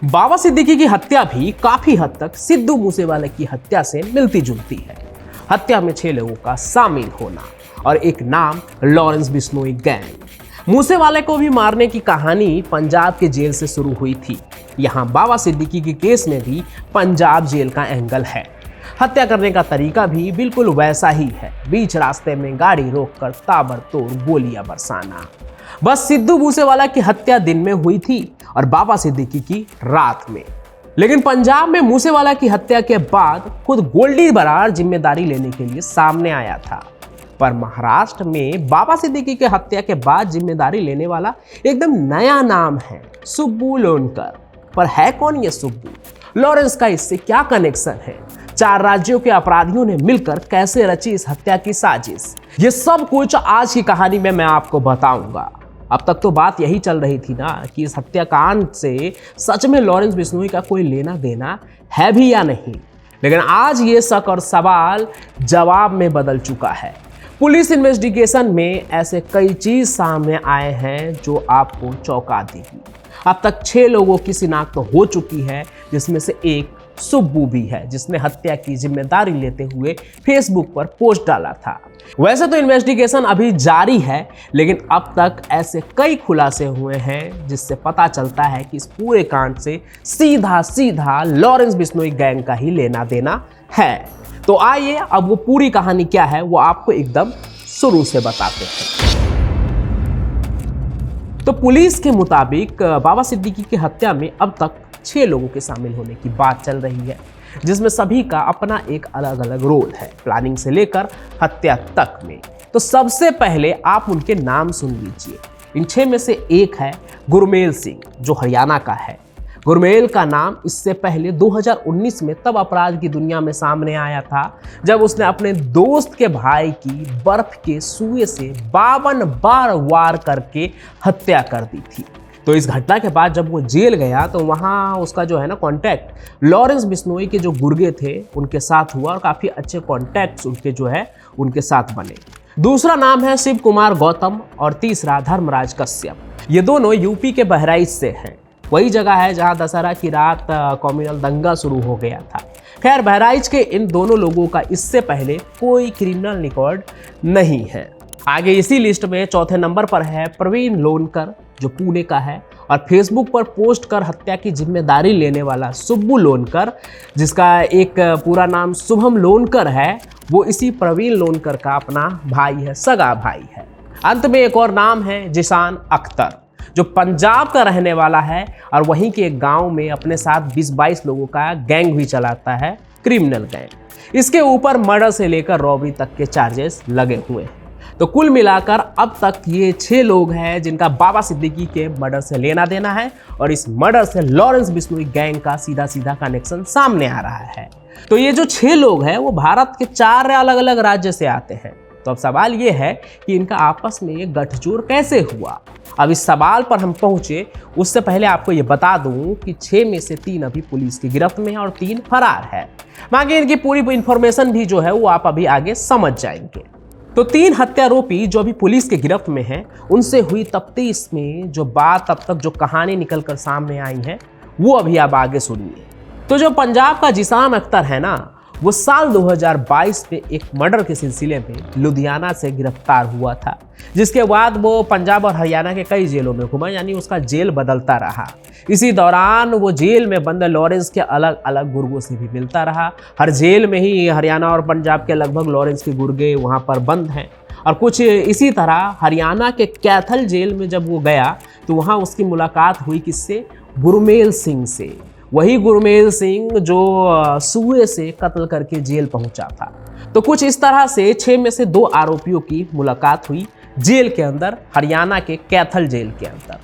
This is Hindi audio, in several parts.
बाबा सिद्दीकी की हत्या भी काफी हद तक सिद्धू मूसेवाले की हत्या से मिलती जुलती है। हत्या में 6 लोगों का शामिल होना और एक नाम लॉरेंस बिश्नोई गैंग। मूसेवाले को भी मारने की कहानी पंजाब के जेल से शुरू हुई थी। यहाँ बाबा सिद्दीकी के केस में भी पंजाब जेल का एंगल है। हत्या करने का तरीका भी बिल्कुल वैसा ही है, बीच रास्ते में गाड़ी रोककर ताबड़तोड़ गोलियां बरसाना। बस सिद्धू मूसेवाला की हत्या दिन में हुई थी और बाबा सिद्दीकी की रात में। लेकिन पंजाब में मूसेवाला की हत्या के बाद खुद गोल्डी बरार जिम्मेदारी लेने के लिए सामने आया था। पर महाराष्ट्र में बाबा सिद्दीकी के हत्या के बाद जिम्मेदारी लेने वाला एकदम नया नाम है, सुब्बू लोनकर। पर है कौन ये सुब्बू? लॉरेंस का इससे क्या कनेक्शन है? 4 राज्यों के अपराधियों ने मिलकर कैसे रची इस हत्या की साजिश? ये सब कुछ आज की कहानी में मैं आपको बताऊंगा। अब तक तो बात यही चल रही थी ना कि इस हत्याकांड से सच में लॉरेंस बिश्नोई का कोई लेना देना है भी या नहीं। लेकिन आज ये शक और सवाल जवाब में बदल चुका है। पुलिस इन्वेस्टिगेशन में ऐसे कई चीज सामने आए हैं जो आपको चौंका देगी। अब तक 6 लोगों की शिनाख्त हो चुकी है, जिसमें से एक सुब्बू भी है, जिसने हत्या की जिम्मेदारी लेते हुए फेसबुक पर पोस्ट डाला था। वैसे तो इन्वेस्टिगेशन अभी जारी है, लेकिन अब तक ऐसे कई खुलासे हुए हैं जिससे पता चलता है कि इस पूरे कांड से सीधा सीधा लॉरेंस बिश्नोई गैंग का ही लेना देना है। तो आइए अब वो पूरी कहानी क्या है वो आपको एकदम शुरू से बताते हैं। तो पुलिस के मुताबिक बाबा सिद्दीकी की हत्या में अब तक 6 लोगों के शामिल होने की बात चल रही है, जिसमें सभी का अपना एक अलग अलग रोल है, प्लानिंग से लेकर हत्या तक में। तो सबसे पहले आप उनके नाम सुन लीजिए। इन 6 में से एक है गुरमेल सिंह, जो हरियाणा का है। गुरमेल का नाम इससे पहले 2019 में तब अपराध की दुनिया में सामने आया था जब उसने अपने दोस्त के भाई की बर्फ के सुए से 52 बार वार करके हत्या कर दी थी। तो इस घटना के बाद जब वो जेल गया तो वहाँ उसका जो है ना कॉन्टैक्ट लॉरेंस बिश्नोई के जो गुर्गे थे उनके साथ हुआ और काफ़ी अच्छे कॉन्टैक्ट्स उनके जो है उनके साथ बने। दूसरा नाम है शिव कुमार गौतम और तीसरा धर्मराज कश्यप। ये दोनों यूपी के बहराइच से हैं। वही जगह है जहाँ दशहरा की रात कम्युनल दंगा शुरू हो गया था। खैर, बहराइच के इन दोनों लोगों का इससे पहले कोई क्रिमिनल रिकॉर्ड नहीं है। आगे इसी लिस्ट में चौथे नंबर पर है प्रवीण लोनकर, जो पुणे का है, और फेसबुक पर पोस्ट कर हत्या की जिम्मेदारी लेने वाला सुब्बू लोनकर, जिसका एक पूरा नाम शुभम लोनकर है, वो इसी प्रवीण लोनकर का अपना भाई है, सगा भाई है। अंत में एक और नाम है जिशान अख्तर, जो पंजाब का रहने वाला है और वहीं के एक गांव में अपने साथ 20-22 लोगों का गैंग भी चलाता है, क्रिमिनल गैंग। इसके ऊपर मर्डर से लेकर रॉबरी तक के चार्जेस लगे हुए हैं। तो कुल मिलाकर अब तक ये 6 लोग हैं जिनका बाबा सिद्दीकी के मर्डर से लेना देना है, और इस मर्डर से लॉरेंस बिश्नोई गैंग का सीधा सीधा कनेक्शन सामने आ रहा है। तो ये जो 6 लोग हैं वो भारत के 4 अलग अलग राज्य से आते हैं। तो अब सवाल ये है कि इनका आपस में गठजोड़ कैसे हुआ। अब इस सवाल पर हम पहुंचे उससे पहले आपको ये बता दूं कि 6 में से 3 अभी पुलिस की गिरफ्त में है और 3 फरार है। बाकी इनकी पूरी इंफॉर्मेशन भी जो है वो आप अभी आगे समझ जाएंगे। तो 3 हत्यारोपी जो अभी पुलिस के गिरफ्त में हैं, उनसे हुई तफ्तीश में जो बात अब तक जो कहानी निकल कर सामने आई है वो अभी आप आगे सुनिए। तो जो पंजाब का जिशान अख्तर है ना, वो साल 2022 में एक मर्डर के सिलसिले में लुधियाना से गिरफ्तार हुआ था, जिसके बाद वो पंजाब और हरियाणा के कई जेलों में घुमा, यानी उसका जेल बदलता रहा। इसी दौरान वो जेल में बंद लॉरेंस के अलग अलग गुर्गों से भी मिलता रहा। हर जेल में ही हरियाणा और पंजाब के लगभग लॉरेंस के गुर्गे वहाँ पर बंद हैं। और कुछ इसी तरह हरियाणा के कैथल जेल में जब वो गया तो वहाँ उसकी मुलाकात हुई किससे? गुरमेल सिंह से। वही गुरमेल सिंह जो सुए से कत्ल करके जेल पहुंचा था। तो कुछ इस तरह से 6 में से 2 आरोपियों की मुलाकात हुई जेल के अंदर, हरियाणा के कैथल जेल के अंदर।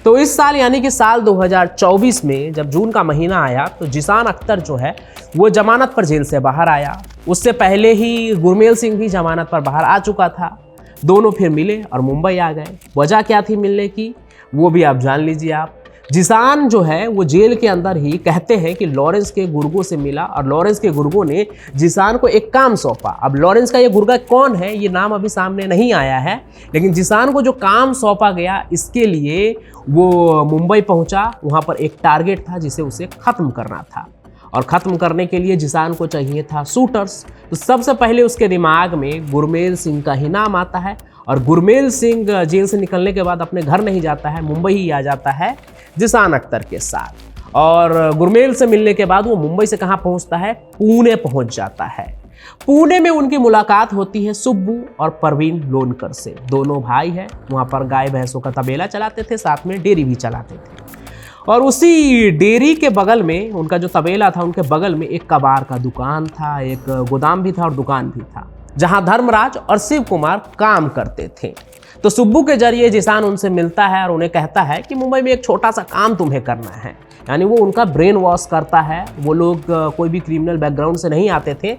तो इस साल यानी कि साल 2024 में जब जून का महीना आया तो जिशान अख्तर जो है वो जमानत पर जेल से बाहर आया। उससे पहले ही गुरमेल सिंह भी जमानत पर बाहर आ चुका था। दोनों फिर मिले और मुंबई आ गए। वजह क्या थी मिलने की वो भी आप जान लीजिए। आप जिशान जो है वो जेल के अंदर ही कहते हैं कि लॉरेंस के गुर्गों से मिला और लॉरेंस के गुर्गों ने जिशान को एक काम सौंपा। अब लॉरेंस का ये गुर्गा कौन है ये नाम अभी सामने नहीं आया है, लेकिन जिशान को जो काम सौंपा गया इसके लिए वो मुंबई पहुंचा। वहां पर एक टारगेट था जिसे उसे खत्म करना था, और ख़त्म करने के लिए जिसान को चाहिए था शूटर्स। तो सबसे पहले उसके दिमाग में गुरमेल सिंह का ही नाम आता है, और गुरमेल सिंह जेल से निकलने के बाद अपने घर नहीं जाता है, मुंबई ही आ जाता है जिसान अख्तर के साथ। और गुरमेल से मिलने के बाद वो मुंबई से कहाँ पहुँचता है, पुणे पहुँच जाता है। पुणे में उनकी मुलाकात होती है सुब्बू और परवीन लोनकर से। दोनों भाई हैं, वहाँ पर गाय भैंसों का तबेला चलाते थे, साथ में डेयरी भी चलाते थे। और उसी डेयरी के बगल में, उनका जो तबेला था उनके बगल में एक कबाड़ का दुकान था, एक गोदाम भी था और दुकान भी था, जहां धर्मराज और शिव कुमार काम करते थे। तो सुब्बू के जरिए जिसान उनसे मिलता है और उन्हें कहता है कि मुंबई में एक छोटा सा काम तुम्हें करना है। यानी वो उनका ब्रेन वॉश करता है। वो लोग कोई भी क्रिमिनल बैकग्राउंड से नहीं आते थे,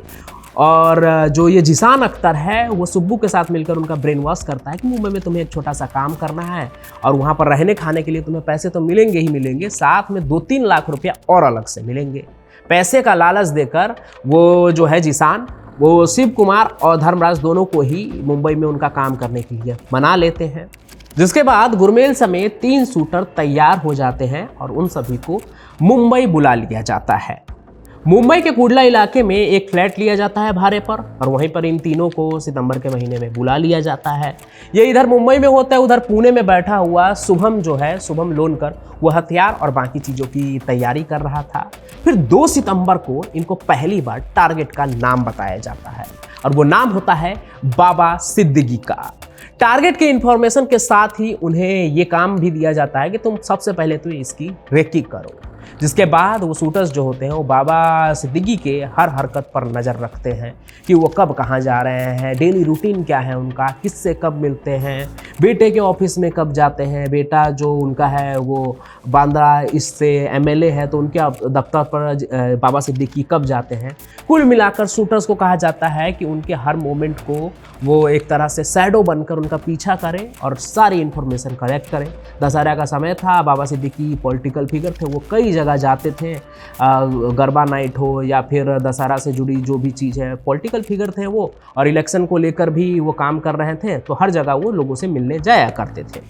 और जो ये जिसान अख्तर है वो सुब्बू के साथ मिलकर उनका ब्रेन वॉश करता है कि मुंबई में तुम्हें एक छोटा सा काम करना है, और वहाँ पर रहने खाने के लिए तुम्हें पैसे तो मिलेंगे ही मिलेंगे, साथ में 2-3 लाख रुपया और अलग से मिलेंगे। पैसे का लालच देकर वो जो है जिसान, वो शिव कुमार और धर्मराज दोनों को ही मुंबई में उनका काम करने के लिए मना लेते हैं। जिसके बाद गुरमेल समेत 3 शूटर तैयार हो जाते हैं और उन सभी को मुंबई बुला लिया जाता है। मुंबई के कुडला इलाके में एक फ्लैट लिया जाता है भाड़े पर, और वहीं पर इन तीनों को सितंबर के महीने में बुला लिया जाता है। ये इधर मुंबई में होता है, उधर पुणे में बैठा हुआ शुभम जो है, शुभम लोनकर, वो हथियार और बाकी चीज़ों की तैयारी कर रहा था। फिर 2 सितंबर को इनको पहली बार टारगेट का नाम बताया जाता है, और वो नाम होता है बाबा सिद्दीकी का। टारगेट के इंफॉर्मेशन के साथ ही उन्हें ये काम भी दिया जाता है कि तुम सबसे पहले तो इसकी रेकी करो। जिसके बाद वो शूटर्स जो होते हैं वो बाबा सिद्दीकी के हर हरकत पर नज़र रखते हैं कि वो कब कहाँ जा रहे हैं, डेली रूटीन क्या है उनका, किससे कब मिलते हैं, बेटे के ऑफिस में कब जाते हैं, बेटा जो उनका है वो बांद्रा इससे एमएलए है तो उनके दफ्तर पर बाबा सिद्दीकी कब जाते हैं। कुल मिलाकर शूटर्स को कहा जाता है कि उनके हर मोमेंट को वो एक तरह से शैडो बनकर उनका पीछा करें और सारी इन्फॉर्मेशन कलेक्ट करें। दशहरा का समय था, बाबा सिद्दीकी पॉलिटिकल फिगर थे, वो कई जगह जाते थे, गरबा नाइट हो या फिर दशहरा से जुड़ी जो भी चीज़ है, पॉलिटिकल फिगर थे वो, और इलेक्शन को लेकर भी वो काम कर रहे थे, तो हर जगह वो लोगों से मिलने जाया करते थे।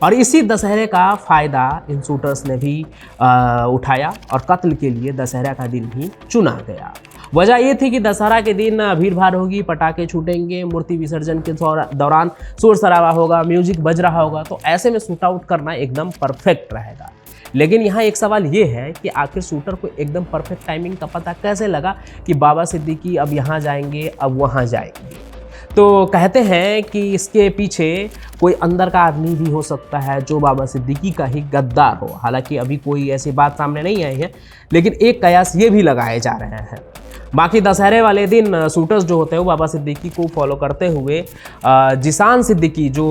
और इसी दशहरे का फ़ायदा इन शूटर्स ने भी उठाया और कत्ल के लिए दशहरा का दिन ही चुना गया। वजह ये थी कि दशहरा के दिन भीड़ भाड़ होगी, पटाखे छूटेंगे, मूर्ति विसर्जन के दौरान शोर शराबा होगा, म्यूजिक बज रहा होगा, तो ऐसे में शूट आउट करना एकदम परफेक्ट रहेगा। लेकिन यहाँ एक सवाल ये है कि आखिर शूटर को एकदम परफेक्ट टाइमिंग का पता कैसे लगा कि बाबा सिद्दीकी अब यहाँ जाएंगे, अब वहाँ जाएंगे। तो कहते हैं कि इसके पीछे कोई अंदर का आदमी भी हो सकता है जो बाबा सिद्दीकी का ही गद्दार हो। हालांकि अभी कोई ऐसी बात सामने नहीं आई है, लेकिन एक कयास ये भी लगाए जा रहे हैं। बाकी दशहरे वाले दिन शूटर्स जो होते हैं वो बाबा सिद्दीकी को फॉलो करते हुए जिसान सिद्दीकी जो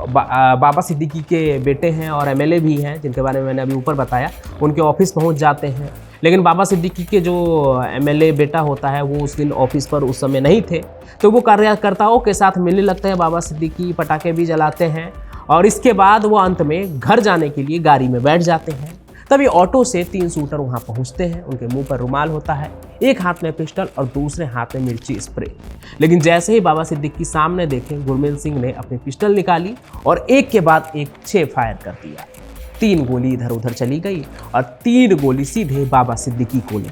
बाबा सिद्दीकी के बेटे हैं और एमएलए भी हैं, जिनके बारे में मैंने अभी ऊपर बताया, उनके ऑफिस पहुंच जाते हैं। लेकिन बाबा सिद्दीकी के जो एमएलए बेटा होता है वो उस दिन ऑफिस पर उस समय नहीं थे, तो वो कार्यकर्ताओं के साथ मिलने लगते हैं। बाबा सिद्दीकी पटाखे भी जलाते हैं, और इसके बाद वो अंत में घर जाने के लिए गाड़ी में बैठ जाते हैं। तभी ऑटो से 3 शूटर वहां पहुंचते हैं। उनके मुंह पर रुमाल होता है, एक हाथ में पिस्टल और दूसरे हाथ में मिर्ची स्प्रे। लेकिन जैसे ही बाबा सिद्दीकी सामने देखे, गुरमेल सिंह ने अपनी पिस्टल निकाली और एक के बाद एक 6 फायर कर दिया। 3 गोली इधर उधर चली गई और 3 गोली सीधे बाबा सिद्दीकी को लगी,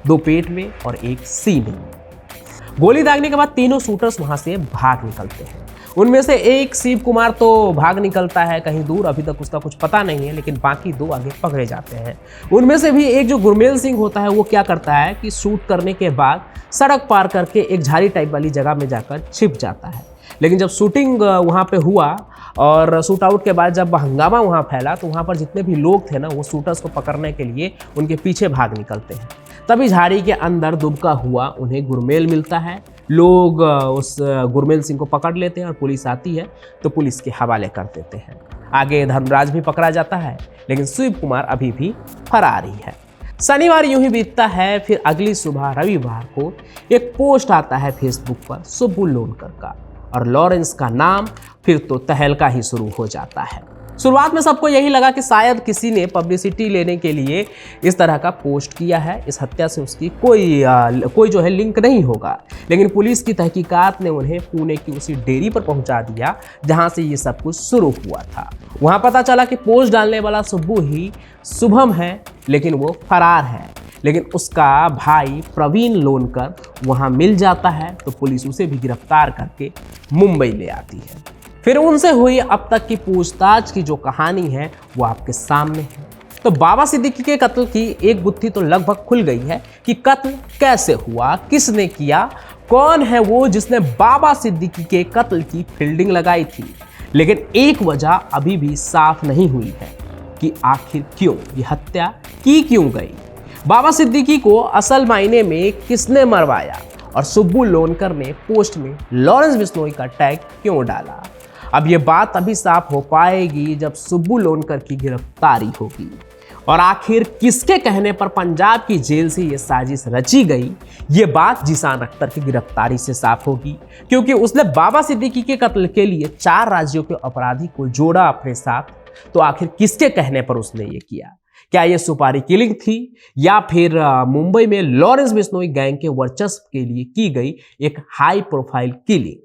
2 पेट में और 1 सीने में। गोली दागने के बाद तीनों शूटर्स वहां से भाग निकलते हैं। उनमें से एक शिव कुमार तो भाग निकलता है कहीं दूर, अभी तक उसका कुछ पता नहीं है, लेकिन बाकी 2 आगे पकड़े जाते हैं। उनमें से भी एक जो गुरमेल सिंह होता है वो क्या करता है कि शूट करने के बाद सड़क पार करके एक झाड़ी टाइप वाली जगह में जाकर छिप जाता है। लेकिन जब शूटिंग वहाँ पे हुआ और शूट आउट के बाद जब हंगामा वहाँ फैला, तो वहाँ पर जितने भी लोग थे ना, वो शूटर्स को पकड़ने के लिए उनके पीछे भाग निकलते हैं। तभी झाड़ी के अंदर दुबका हुआ उन्हें गुरमेल मिलता है। लोग उस गुरमेल सिंह को पकड़ लेते हैं और पुलिस आती है तो पुलिस के हवाले कर देते हैं। आगे धर्मराज भी पकड़ा जाता है, लेकिन शिव कुमार अभी भी फरार ही है। शनिवार यूं ही बीतता है। फिर अगली सुबह रविवार को एक पोस्ट आता है फेसबुक पर सुब्बू लोनकर का, और लॉरेंस का नाम फिर तो तहलका ही शुरू हो जाता है। शुरुआत में सबको यही लगा कि शायद किसी ने पब्लिसिटी लेने के लिए इस तरह का पोस्ट किया है, इस हत्या से उसकी कोई जो है लिंक नहीं होगा। लेकिन पुलिस की तहकीकात ने उन्हें पुणे की उसी डेयरी पर पहुंचा दिया जहां से ये सब कुछ शुरू हुआ था। वहां पता चला कि पोस्ट डालने वाला सुब्बू ही शुभम है, लेकिन वो फरार है। लेकिन उसका भाई प्रवीण लोनकर वहां मिल जाता है, तो पुलिस उसे भी गिरफ्तार करके मुंबई ले आती है। फिर उनसे हुई अब तक की पूछताछ की जो कहानी है वो आपके सामने है। तो बाबा सिद्दीकी के कत्ल की एक गुत्थी तो लगभग खुल गई है कि कत्ल कैसे हुआ, किसने किया, कौन है वो जिसने बाबा सिद्दीकी के कत्ल की फील्डिंग लगाई थी। लेकिन एक वजह अभी भी साफ नहीं हुई है कि आखिर क्यों ये हत्या की क्यों गई, बाबा सिद्दीकी को असल मायने में किसने मरवाया और सुब्बू लोनकर ने पोस्ट में लॉरेंस बिश्नोई का टैग क्यों डाला। अब ये बात अभी साफ हो पाएगी जब सुब्बू लोनकर की गिरफ्तारी होगी और आखिर किसके कहने पर पंजाब की जेल से ये साजिश रची गई, ये बात जीशान अख्तर की गिरफ्तारी से साफ होगी, क्योंकि उसने बाबा सिद्दीकी के कत्ल के लिए 4 राज्यों के अपराधी को जोड़ा अपने साथ। तो आखिर किसके कहने पर उसने ये किया? क्या ये सुपारी किलिंग थी या फिर मुंबई में लॉरेंस बिश्नोई गैंग के वर्चस्व के लिए की गई एक हाई प्रोफाइल किलिंग?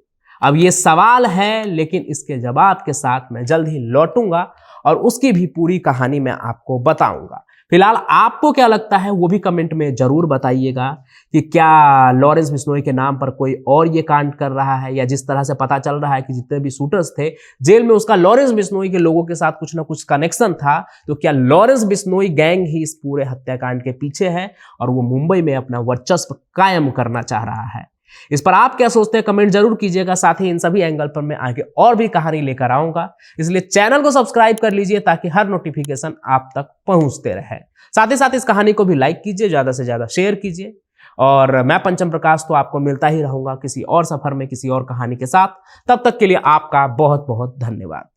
अब ये सवाल है, लेकिन इसके जवाब के साथ मैं जल्द ही लौटूंगा और उसकी भी पूरी कहानी मैं आपको बताऊंगा। फिलहाल आपको क्या लगता है वो भी कमेंट में जरूर बताइएगा कि क्या लॉरेंस बिश्नोई के नाम पर कोई और ये कांड कर रहा है, या जिस तरह से पता चल रहा है कि जितने भी शूटर्स थे जेल में उसका लॉरेंस बिश्नोई के लोगों के साथ कुछ ना कुछ कनेक्शन था। तो क्या लॉरेंस बिश्नोई गैंग ही इस पूरे हत्याकांड के पीछे है और वो मुंबई में अपना वर्चस्व कायम करना चाह रहा है? इस पर आप क्या सोचते हैं कमेंट जरूर कीजिएगा। साथ ही इन सभी एंगल पर मैं आगे और भी कहानी लेकर आऊंगा, इसलिए चैनल को सब्सक्राइब कर लीजिए ताकि हर नोटिफिकेशन आप तक पहुंचते रहे। साथ ही साथ इस कहानी को भी लाइक कीजिए, ज्यादा से ज्यादा शेयर कीजिए। और मैं पंचम प्रकाश तो आपको मिलता ही रहूंगा किसी और सफर में किसी और कहानी के साथ। तब तक के लिए आपका बहुत बहुत धन्यवाद।